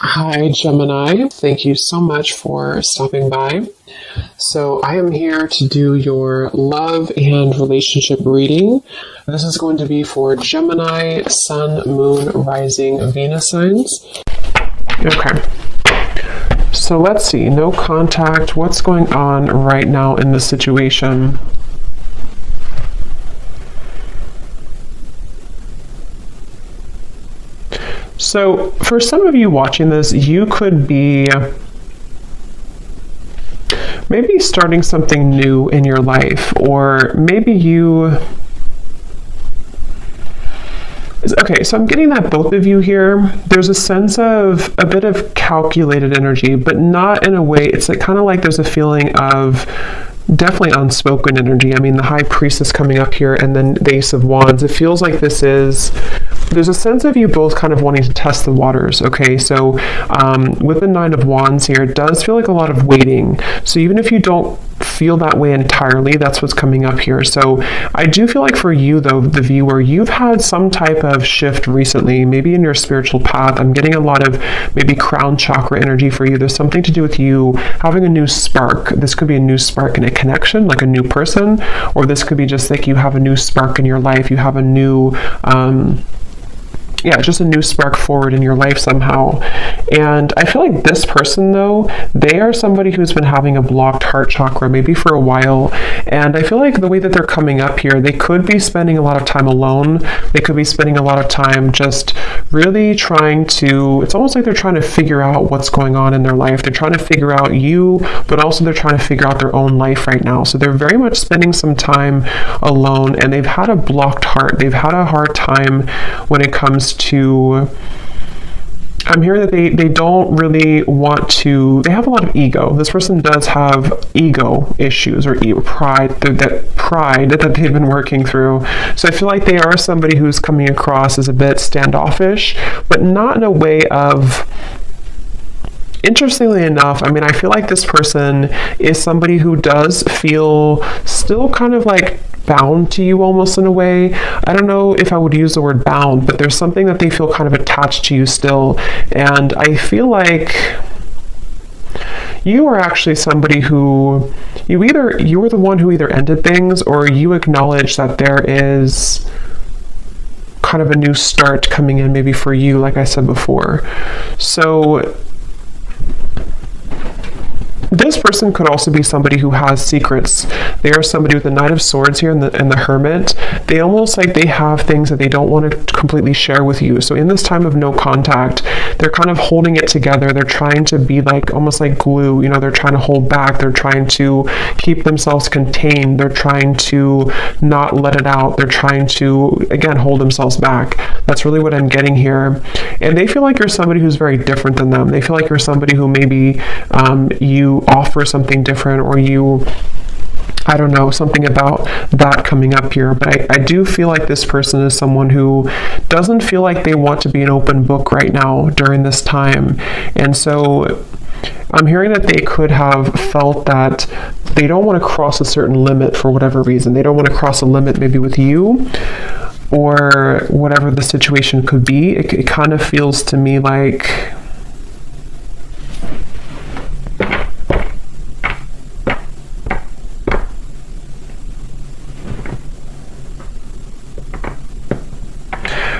Hi, Gemini. Thank you so much for stopping by. So I am here to do your love and relationship reading. This is going to be for Gemini, Sun, Moon, Rising, Venus signs. Okay. So let's see. No contact. What's going on right now in this situation? So for some of you watching this, you could be maybe starting something new in your life, or maybe you... Okay, so I'm getting that both of you here, there's a sense of a bit of calculated energy, but not in a way, it's like kind of like there's a feeling of definitely unspoken energy. I mean, the High Priestess coming up here and then the Ace of Wands. It feels like there's a sense of you both kind of wanting to test the waters, okay? So with the Nine of Wands here, it does feel like a lot of waiting. So even if you don't feel that way entirely, that's what's coming up here. So I do feel like for you, though, the viewer, you've had some type of shift recently, maybe in your spiritual path. I'm getting a lot of maybe crown chakra energy for you. There's something to do with you having a new spark. This could be a new spark in a connection, like a new person, or this could be just like you have a new spark in your life. You have a new... just a new spark forward in your life somehow. And I feel like this person, though, they are somebody who's been having a blocked heart chakra maybe for a while. And I feel like the way that they're coming up here, they could be spending a lot of time alone. They could be spending a lot of time just really trying to, it's almost like they're trying to figure out what's going on in their life. They're trying to figure out you, but also they're trying to figure out their own life right now. So they're very much spending some time alone, and they've had a blocked heart. They've had a hard time when it comes to... I'm hearing that they don't really want to... They have a lot of ego. This person does have ego issues or pride, that they've been working through. So I feel like they are somebody who's coming across as a bit standoffish, but not in a way of... Interestingly enough, I mean, I feel like this person is somebody who does feel still kind of like bound to you almost in a way. I don't know if I would use the word bound, but there's something that they feel kind of attached to you still. And I feel like you are actually somebody who you were the one who either ended things, or you acknowledge that there is kind of a new start coming in maybe for you, like I said before. So this person could also be somebody who has secrets. They are somebody with the Knight of Swords here and the Hermit. They almost like they have things that they don't want to completely share with you. So in this time of no contact, they're kind of holding it together. They're trying to be like almost like glue. You know, they're trying to hold back. They're trying to keep themselves contained. They're trying to not let it out. They're trying to, again, hold themselves back. That's really what I'm getting here. And they feel like you're somebody who's very different than them. They feel like you're somebody who maybe you offer something different, or you, I don't know, something about that coming up here. But I do feel like this person is someone who doesn't feel like they want to be an open book right now during this time. And so I'm hearing that they could have felt that they don't want to cross a certain limit for whatever reason. They don't want to cross a limit maybe with you, or whatever the situation could be. It kind of feels to me like...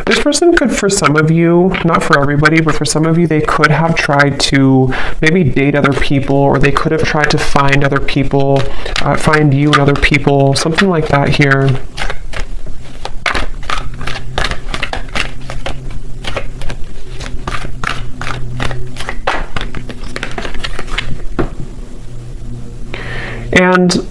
This person could, for some of you, not for everybody, but for some of you, they could have tried to maybe date other people, or they could have tried to find other people, find you and other people, something like that here. And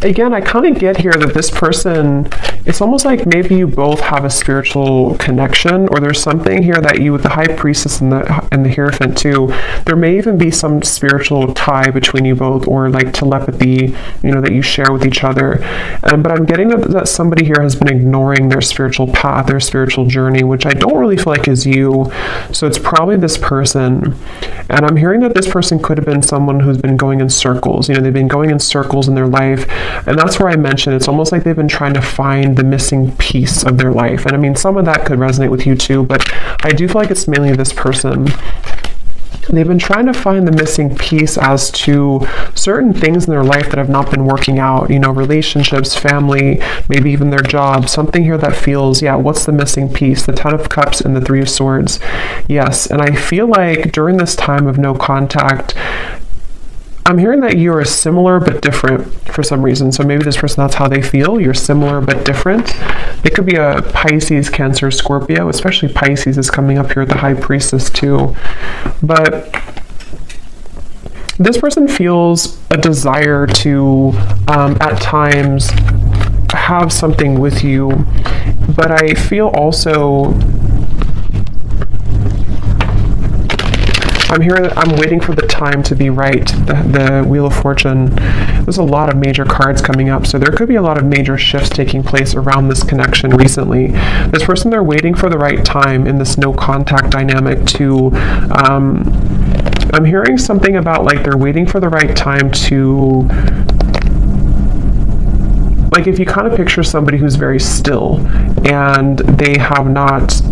again, I kind of get here that this person, it's almost like maybe you both have a spiritual connection, or there's something here that you, with the High Priestess and the Hierophant too, there may even be some spiritual tie between you both, or like telepathy, you know, that you share with each other. But I'm getting that somebody here has been ignoring their spiritual path, their spiritual journey, which I don't really feel like is you. So it's probably this person. And I'm hearing that this person could have been someone who's been going in circles. You know, they've been going in circles in their life. And that's where I mentioned it's almost like they've been trying to find the missing piece of their life. And I mean, some of that could resonate with you too, but I do feel like it's mainly this person. They've been trying to find the missing piece as to certain things in their life that have not been working out, you know, relationships, family, maybe even their job, something here that feels, yeah, what's the missing piece? The Ten of Cups and the Three of Swords. Yes, and I feel like during this time of no contact, I'm hearing that you are similar but different for some reason. So maybe this person, that's how they feel. You're similar but different. It could be a Pisces, Cancer, Scorpio, especially Pisces is coming up here with the High Priestess too. But this person feels a desire to, at times, have something with you. But I feel also, I'm waiting for the time to be right. The Wheel of Fortune. There's a lot of major cards coming up, so there could be a lot of major shifts taking place around this connection recently. This person, they're waiting for the right time in this no contact dynamic to, I'm hearing something about like they're waiting for the right time to, like if you kind of picture somebody who's very still and they have not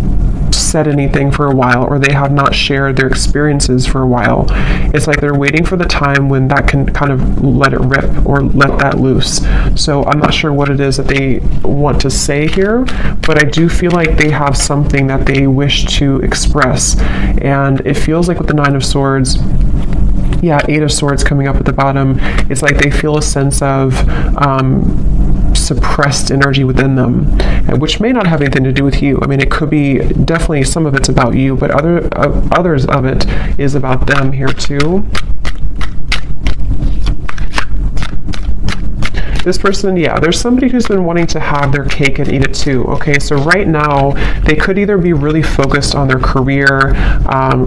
said anything for a while, or they have not shared their experiences for a while. It's like they're waiting for the time when that can kind of let it rip or let that loose. So I'm not sure what it is that they want to say here, but I do feel like they have something that they wish to express. And it feels like with the Nine of Swords, yeah, Eight of Swords coming up at the bottom, it's like they feel a sense of suppressed energy within them, which may not have anything to do with you. I mean, it could be, definitely some of it's about you, but others of it is about them here too. This person, yeah, there's somebody who's been wanting to have their cake and eat it too. Okay, so right now, they could either be really focused on their career,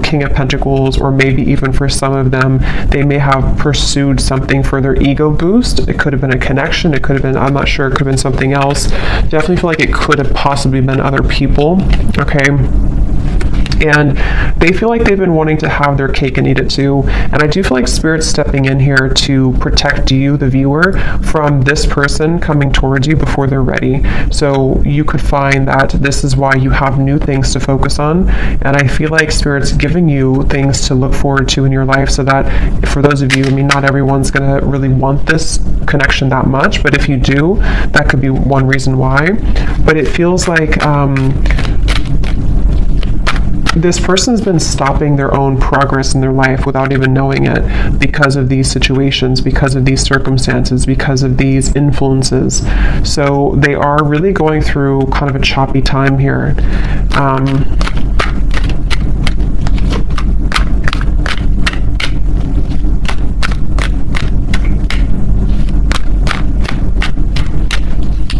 King of Pentacles, or maybe even for some of them, they may have pursued something for their ego boost. It could have been a connection. It could have been, I'm not sure, it could have been something else. Definitely feel like it could have possibly been other people. Okay. And they feel like they've been wanting to have their cake and eat it too. And I do feel like Spirit's stepping in here to protect you, the viewer, from this person coming towards you before they're ready. So you could find that this is why you have new things to focus on. And I feel like Spirit's giving you things to look forward to in your life, so that for those of you, I mean, not everyone's going to really want this connection that much, but if you do, that could be one reason why. But it feels like this person's been stopping their own progress in their life without even knowing it, because of these situations, because of these circumstances, because of these influences. So they are really going through kind of a choppy time here.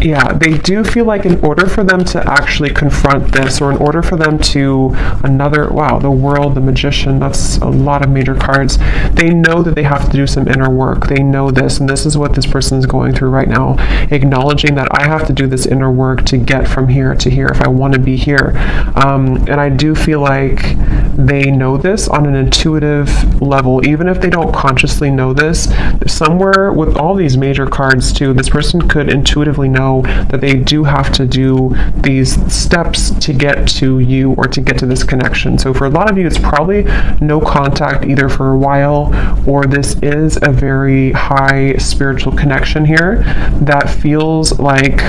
Yeah, they do feel like in order for them to actually confront this, or in order for them to wow, the World, the Magician, that's a lot of major cards. They know that they have to do some inner work. They know this, and this is what this person is going through right now, acknowledging that I have to do this inner work to get from here to here if I want to be here. And I do feel like they know this on an intuitive level, even if they don't consciously know this. Somewhere with all these major cards too, this person could intuitively know that they do have to do these steps to get to you, or to get to this connection. So for a lot of you, it's probably no contact either for a while, or this is a very high spiritual connection here that feels like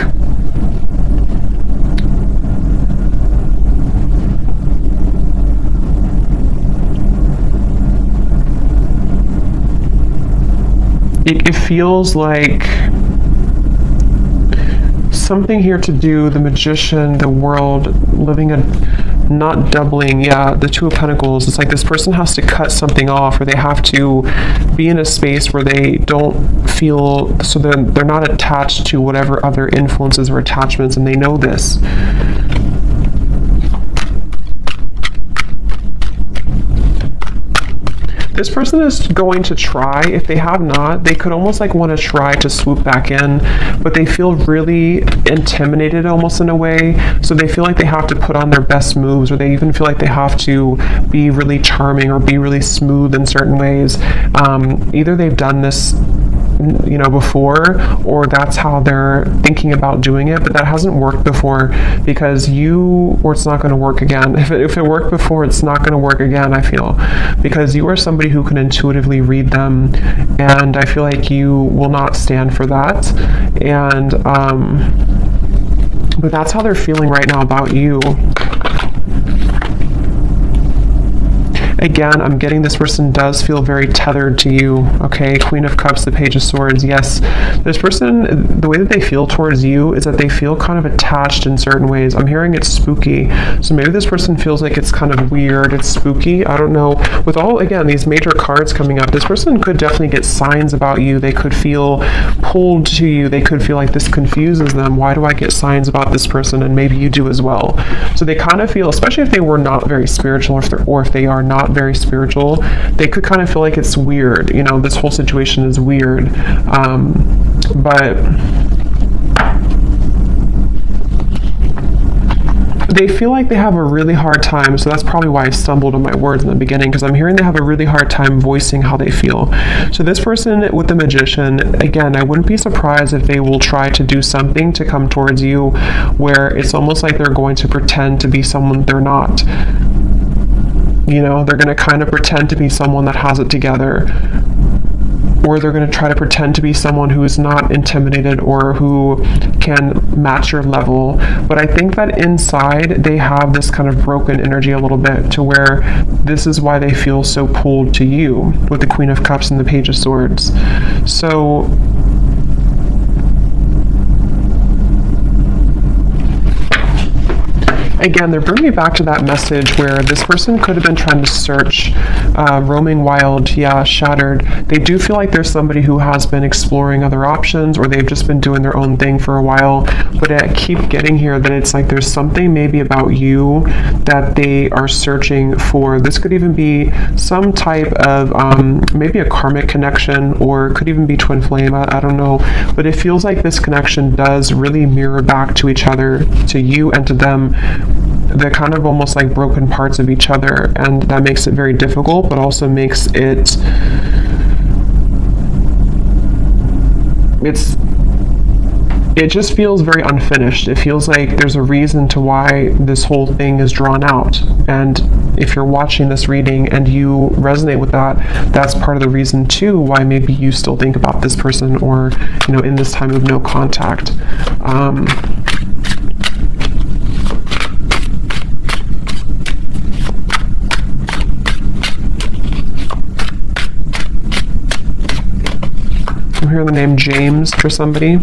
it feels like something here to do, the Magician, the World, living a, not doubling, yeah, the Two of Pentacles. It's like this person has to cut something off, or they have to be in a space where they don't feel, so they're not attached to whatever other influences or attachments, and they know this. This person is going to try. If they have not, they could almost like want to try to swoop back in, but they feel really intimidated almost in a way. So they feel like they have to put on their best moves, or they even feel like they have to be really charming or be really smooth in certain ways. Either they've done this you know, before, or that's how they're thinking about doing it, but that hasn't worked before because or it's not going to work again. If it worked before, it's not going to work again, I feel, because you are somebody who can intuitively read them, and I feel like you will not stand for that. And but that's how they're feeling right now about you. Again, I'm getting this person does feel very tethered to you, okay? Queen of Cups, the Page of Swords. Yes, this person, the way that they feel towards you is that they feel kind of attached in certain ways. I'm hearing it's spooky. So maybe this person feels like it's kind of weird, it's spooky. I don't know. With all, again, these major cards coming up, this person could definitely get signs about you. They could feel pulled to you. They could feel like this confuses them. Why do I get signs about this person? And maybe you do as well. So they kind of feel, especially if they were not very spiritual, or if they are not very spiritual, they could kind of feel like it's weird, you know, this whole situation is weird, but they feel like they have a really hard time. So that's probably why I stumbled on my words in the beginning, because I'm hearing they have a really hard time voicing how they feel. So this person with the Magician, again, I wouldn't be surprised if they will try to do something to come towards you where it's almost like they're going to pretend to be someone they're not. You know, they're going to kind of pretend to be someone that has it together, or they're going to try to pretend to be someone who is not intimidated or who can match your level. But I think that inside they have this kind of broken energy a little bit, to where this is why they feel so pulled to you with the Queen of Cups and the Page of Swords. So again, they're bringing me back to that message where this person could have been trying to search, roaming wild, yeah, shattered. They do feel like there's somebody who has been exploring other options, or they've just been doing their own thing for a while. But I keep getting here that it's like there's something maybe about you that they are searching for. This could even be some type of maybe a karmic connection, or could even be twin flame. I don't know. But it feels like this connection does really mirror back to each other, to you and to them. They're kind of almost like broken parts of each other, and that makes it very difficult, but also makes it just feels very unfinished. It feels like there's a reason to why this whole thing is drawn out. And if you're watching this reading and you resonate with that, that's part of the reason too why maybe you still think about this person, or, you know, in this time of no contact. I'm hearing the name James for somebody.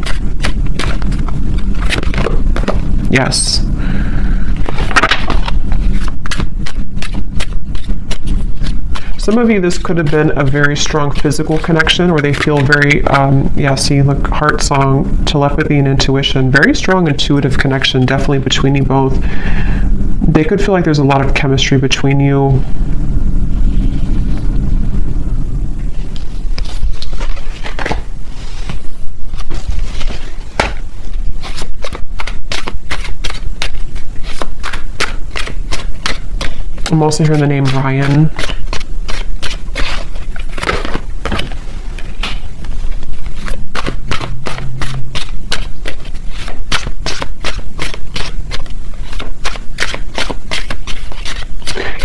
Yes. Some of you, this could have been a very strong physical connection, or they feel very, yeah, see, look, heart song, telepathy and intuition, very strong intuitive connection, definitely between you both. They could feel like there's a lot of chemistry between you. I'm also hearing the name Ryan.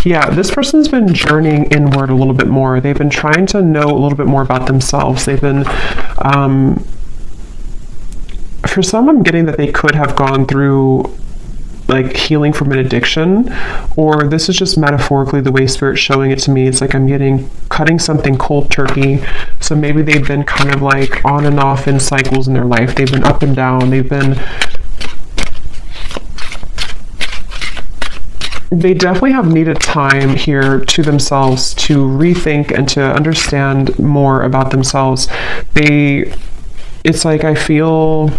Yeah, this person's been journeying inward a little bit more. They've been trying to know a little bit more about themselves. They've been, for some, I'm getting that they could have gone through like healing from an addiction, or this is just metaphorically the way Spirit's showing it to me. It's like I'm getting cutting something cold turkey. So maybe they've been kind of like on and off in cycles in their life. They've been up and down. They definitely have needed time here to themselves to rethink and to understand more about themselves. It's like I feel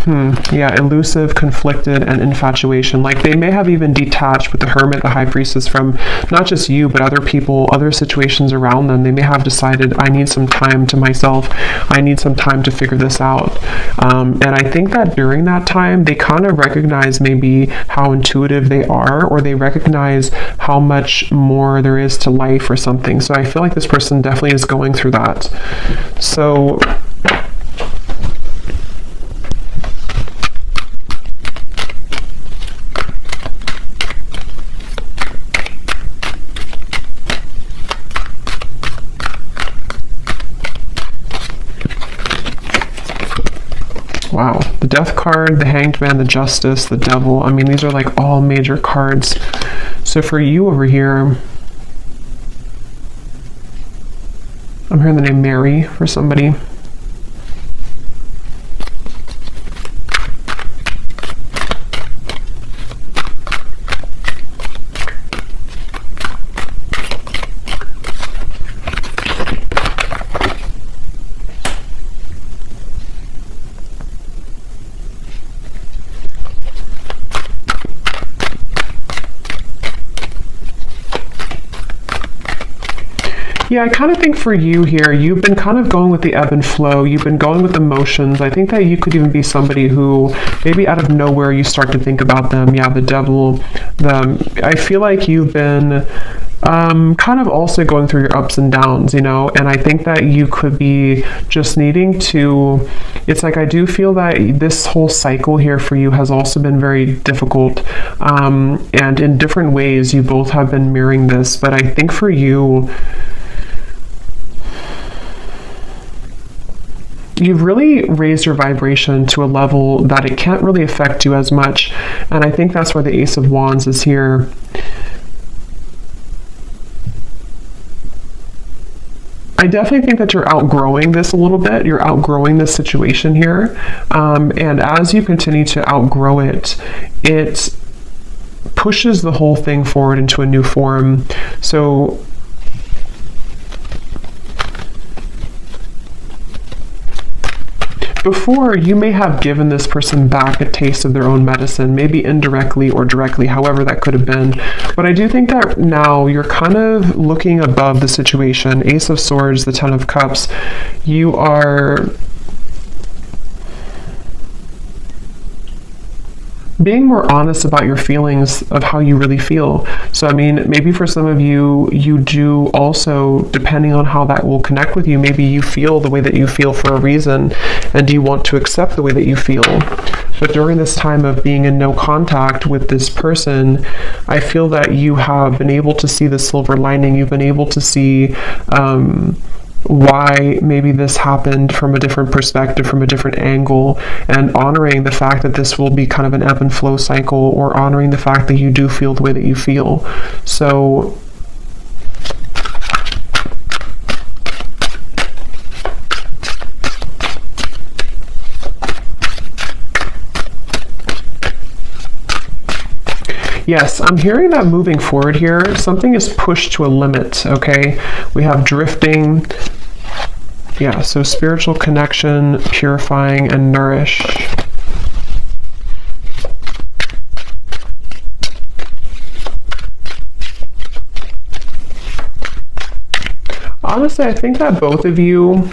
Yeah, elusive, conflicted, and infatuation. Like they may have even detached with the Hermit, the High Priestess, from not just you, but other people, other situations around them. They may have decided, I need some time to myself. I need some time to figure this out. And I think that during that time, they kind of recognize maybe how intuitive they are, or they recognize how much more there is to life or something. So I feel like this person definitely is going through that. So wow, the Death card, the Hanged Man, the Justice, the Devil. I mean, these are like all major cards. So for you over here, I'm hearing the name Mary for somebody. Yeah, I kind of think for you here, you've been kind of going with the ebb and flow. You've been going with emotions. I think that you could even be somebody who maybe out of nowhere you start to think about them. Yeah, the Devil. I feel like you've been kind of also going through your ups and downs, you know, and I think that you could be just needing to, it's like I do feel that this whole cycle here for you has also been very difficult, and in different ways you both have been mirroring this, but I think for you, you've really raised your vibration to a level that it can't really affect you as much. And I think that's why the Ace of Wands is here. I definitely think that you're outgrowing this a little bit. You're outgrowing this situation here. And as you continue to outgrow it, it pushes the whole thing forward into a new form. So before, you may have given this person back a taste of their own medicine, maybe indirectly or directly, however that could have been. But I do think that now you're kind of looking above the situation. Ace of Swords, the Ten of Cups, you are being more honest about your feelings of how you really feel. So, I mean, maybe for some of you, you do also, depending on how that will connect with you, maybe you feel the way that you feel for a reason, and you want to accept the way that you feel. But during this time of being in no contact with this person, I feel that you have been able to see the silver lining. You've been able to see why maybe this happened from a different perspective, from a different angle, and honoring the fact that this will be kind of an ebb and flow cycle, or honoring the fact that you do feel the way that you feel. So yes, I'm hearing that moving forward here, something is pushed to a limit, okay? We have drifting. Yeah, so spiritual connection, purifying, and nourish. Honestly, I think that both of you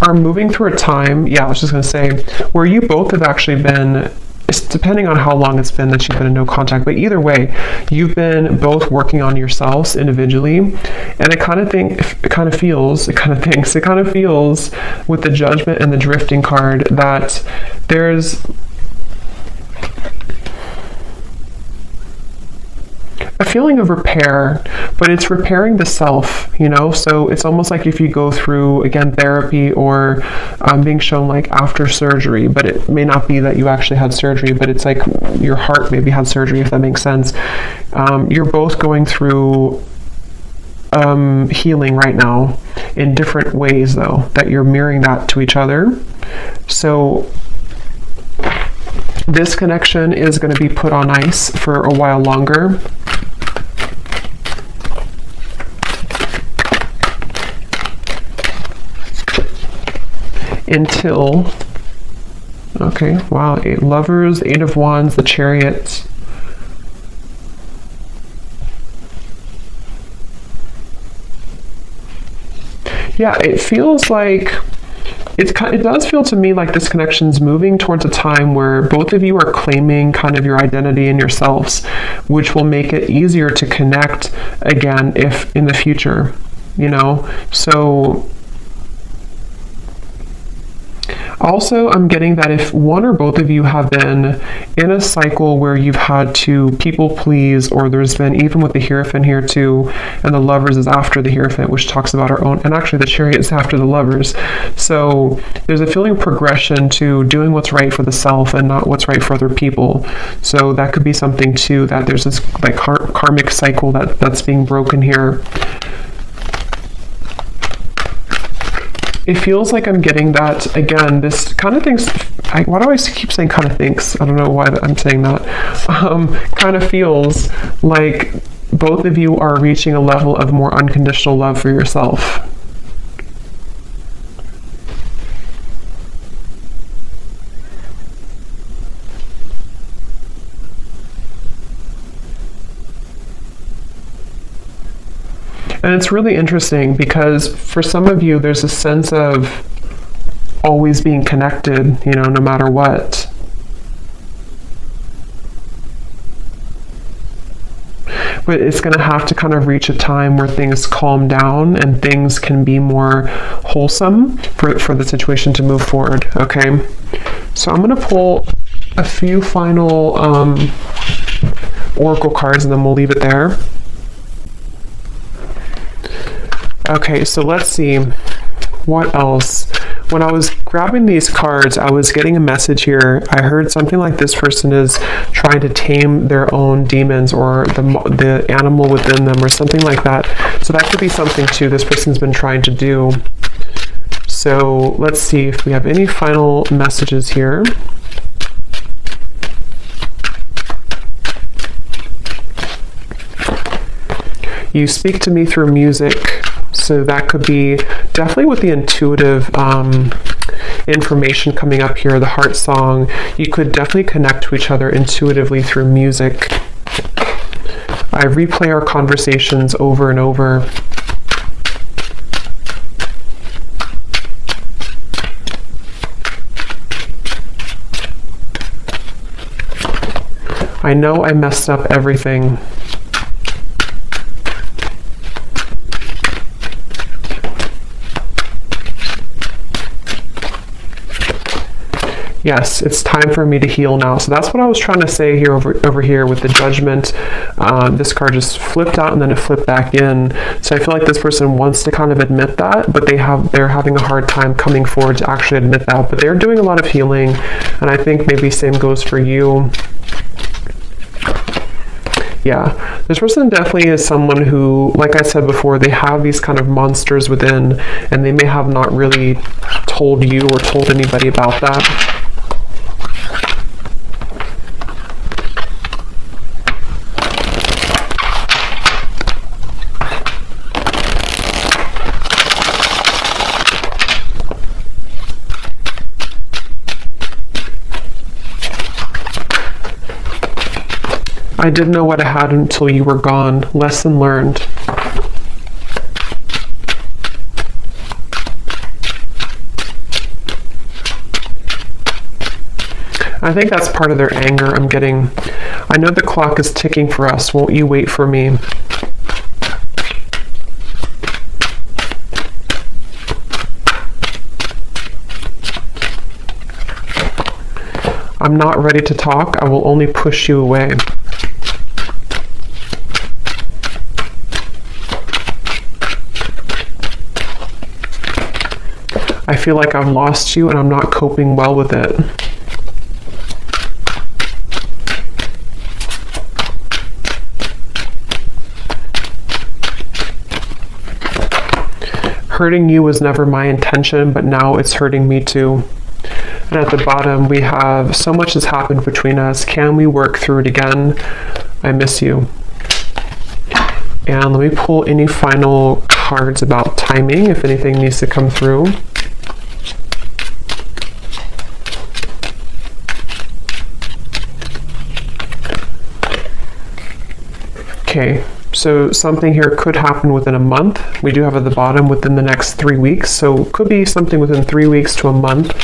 are moving through a time, yeah, I was just going to say, where you both have actually been, depending on how long it's been that you've been in no contact, but either way, you've been both working on yourselves individually, and it kind of feels with the Judgment and the Drifting card that there's a feeling of repair, but it's repairing the self, you know? So it's almost like if you go through, again, therapy, or being shown like after surgery, but it may not be that you actually had surgery, but it's like your heart maybe had surgery, if that makes sense. You're both going through healing right now in different ways, though, that you're mirroring that to each other. So this connection is going to be put on ice for a while longer. Until Okay, wow. 8 Lovers, 8 of Wands, the Chariot. Yeah, it feels like it does feel to me like this connection's moving towards a time where both of you are claiming kind of your identity and yourselves, which will make it easier to connect again if in the future, you know? So also, I'm getting that if one or both of you have been in a cycle where you've had to people please, or there's been, even with the Hierophant here too, and the Lovers is after the Hierophant, which talks about our own, and actually the Chariot is after the Lovers. So there's a feeling of progression to doing what's right for the self and not what's right for other people. So that could be something too, that there's this like karmic cycle that's being broken here. It feels like I'm getting that, again, this kind of thinks, why do I keep saying kind of thinks? I don't know why I'm saying that. Kind of feels like both of you are reaching a level of more unconditional love for yourself. And it's really interesting because for some of you, there's a sense of always being connected, you know, no matter what. But it's going to have to kind of reach a time where things calm down and things can be more wholesome for the situation to move forward, okay? So I'm going to pull a few final oracle cards and then we'll leave it there. Okay, so let's see what else. When I was grabbing these cards, I was getting a message here. I heard something like this person is trying to tame their own demons or the animal within them or something like that. So that could be something too this person's been trying to do. So let's see if we have any final messages here. You speak to me through music. So that could be definitely with the intuitive information coming up here, the heart song. You could definitely connect to each other intuitively through music. I replay our conversations over and over. I know I messed up everything. Yes, it's time for me to heal now. So that's what I was trying to say here over here with the Judgment. This card just flipped out and then it flipped back in. So I feel like this person wants to kind of admit that, but they're having a hard time coming forward to actually admit that. But they're doing a lot of healing, and I think maybe same goes for you. Yeah, this person definitely is someone who, like I said before, they have these kind of monsters within, and they may have not really told you or told anybody about that. I didn't know what I had until you were gone. Lesson learned. I think that's part of their anger I'm getting. I know the clock is ticking for us. Won't you wait for me? I'm not ready to talk. I will only push you away. I feel like I've lost you and I'm not coping well with it. Hurting you was never my intention, but now it's hurting me too. And at the bottom, we have so much has happened between us. Can we work through it again? I miss you. And let me pull any final cards about timing, if anything needs to come through. Okay, so something here could happen within a month. We do have at the bottom within the next 3 weeks. So could be something within 3 weeks to a month,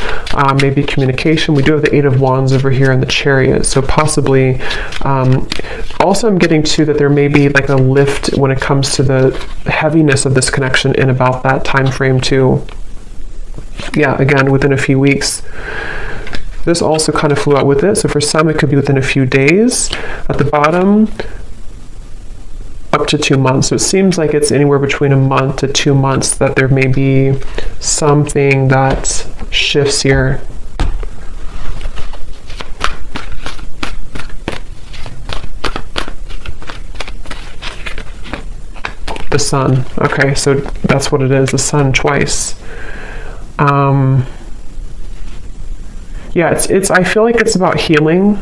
maybe communication. We do have the Eight of Wands over here in the Chariot. So possibly, also I'm getting to that there may be like a lift when it comes to the heaviness of this connection in about that time frame too. Yeah, again, within a few weeks. This also kind of flew out with it. So for some, it could be within a few days. At the bottom, up to 2 months. So it seems like it's anywhere between a month to 2 months that there may be something that shifts here. The Sun. Okay, so that's what it is, the Sun twice. Yeah, it's I feel like it's about healing.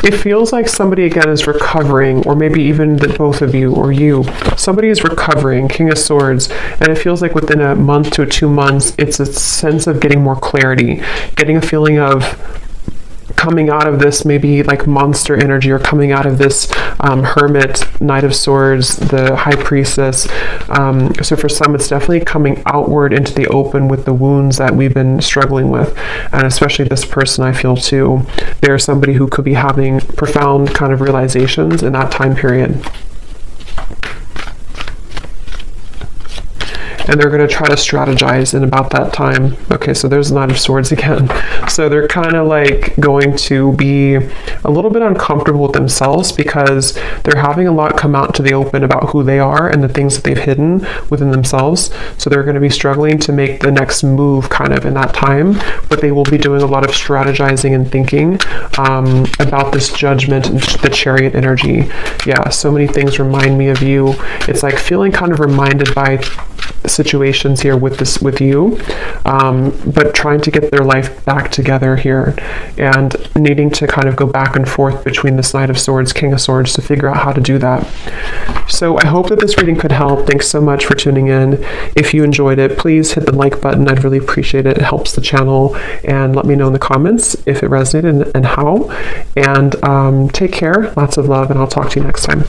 It feels like somebody again is recovering, or maybe even that both of you or you. Somebody is recovering, King of Swords, and it feels like within a month to 2 months, it's a sense of getting more clarity, getting a feeling of coming out of this maybe like monster energy, or coming out of this Hermit, Knight of Swords, the High Priestess. So for some, it's definitely coming outward into the open with the wounds that we've been struggling with. And especially this person, I feel too, they're somebody who could be having profound kind of realizations in that time period. And they're going to try to strategize in about that time. Okay, so there's the Knight of Swords again. So they're kind of like going to be a little bit uncomfortable with themselves because they're having a lot come out to the open about who they are and the things that they've hidden within themselves. So they're going to be struggling to make the next move kind of in that time, but they will be doing a lot of strategizing and thinking about this Judgment and the Chariot energy. Yeah, so many things remind me of you. It's like feeling kind of reminded by situations here with you, but trying to get their life back together here and needing to kind of go back and forth between this Knight of Swords, King of Swords to figure out how to do that. So I hope that this reading could help. Thanks so much for tuning in. If you enjoyed it, please hit the like button. I'd really appreciate it. It helps the channel, and let me know in the comments if it resonated and how. And take care, lots of love, and I'll talk to you next time.